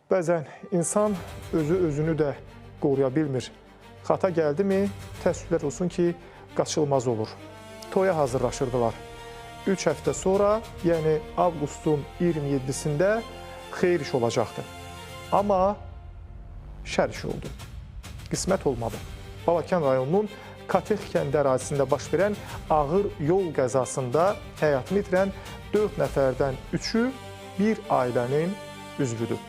Bəzən insan özünü də qoruya bilmir. Xata gəldi mi, təəssüflər olsun ki, qaçılmaz olur. Toya hazırlaşırdılar. 3 həftə sonra, yəni avqustun 27-sində xeyir iş olacaqdı. Amma şər iş oldu. Qismət olmadı. Balakən rayonunun Katex kəndi ərazisində baş verən ağır yol qəzasında həyatını itirən 4 nəfərdən 3-ü bir ailənin üzvüdür.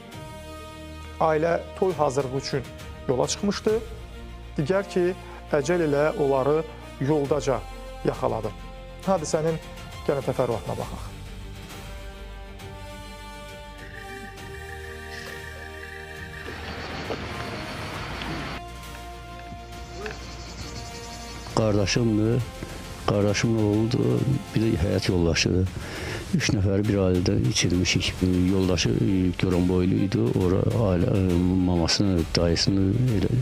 Ailə toy hazırlığı üçün yola çıxmışdı. Digər ki, əcəl ilə onları yoldaca yaxaladı. Hadisənin gəlin təfərrüatına baxaq. Qardaşımdır, qardaşımın oğludur, bir də həyat yoldaşıdır. 3 nəfəri bir ailədən içirmişik. Yoldaşı Goranboylu idi, ailə mamasını, dayısını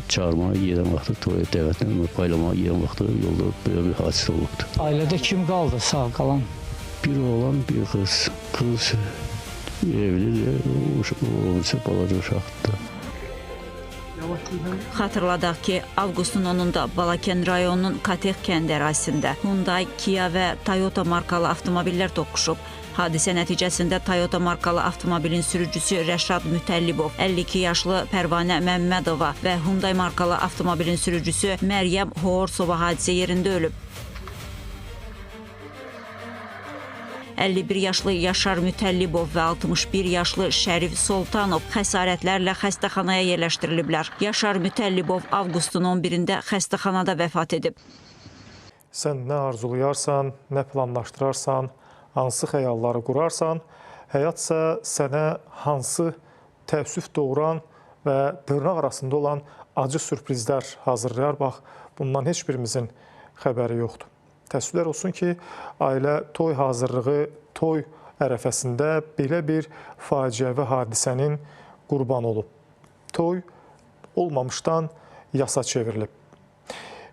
çağırmağa gedən vaxtı, toya dəvətlə paylamağa gedən vaxtı yolda belə bir hadisə olubdu. Ailədə kim qaldı sağ qalan? Bir oğlan, bir qız. Qız evlidir, o balaca uşaqdır. Xatırladaq ki, avqustun 10-da Balakən rayonunun Katex kəndi ərazisində Hyundai, Kia və Toyota markalı avtomobillər toqquşub. Hadisə nəticəsində Toyota markalı avtomobilin sürücüsü Rəşad Mütəllibov, 52 yaşlı Pərvanə Məmmədova və Hyundai markalı avtomobilin sürücüsü Məryəm Horsova hadisə yerində ölüb. 51 yaşlı Yaşar Mütəllibov və 61 yaşlı Şərif Soltanov xəsarətlərlə xəstəxanaya yerləşdiriliblər. Yaşar Mütəllibov avqustun 11-də xəstəxanada vəfat edib. Sən nə arzulayarsan, nə planlaşdırarsan, hansı xəyalları qurarsan, həyat isə sənə hansı təəssüf doğuran və dırnaq arasında olan acı sürprizlər hazırlayar. Bax, bundan heç birimizin xəbəri yoxdur. Təəssüflər olsun ki, ailə toy hazırlığı, toy ərəfəsində belə bir faciəvi hadisənin qurbanı olub. Toy olmamışdan yasa çevrilib.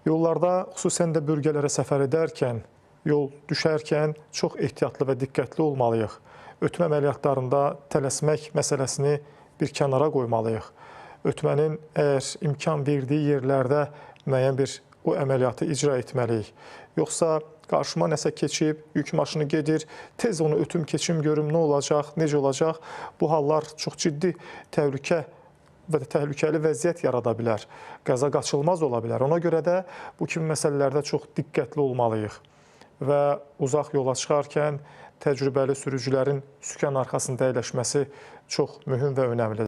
Yollarda, xüsusən də bölgələrə səfər edərkən, yol düşərkən çox ehtiyatlı və diqqətli olmalıyıq. Ötmə əməliyyatlarında tələsmək məsələsini bir kənara qoymalıyıq. Ötmənin əgər imkan verdiyi yerlərdə müəyyən bir o əməliyyatı icra etməliyik. Yoxsa qarşıma nəsə keçib, yük maşını gedir, tez onu ötüm keçim görüm, nə olacaq, necə olacaq? Bu hallar çox ciddi təhlükə və təhlükəli vəziyyət yarada bilər. Qəza qaçılmaz ola bilər. Ona görə də bu kimi məsələlərdə çox diqqətli olmalıyıq. Və uzaq yola çıxarkən təcrübəli sürücülərin sükan arxasında əyləşməsi çox mühüm və önəmlidir.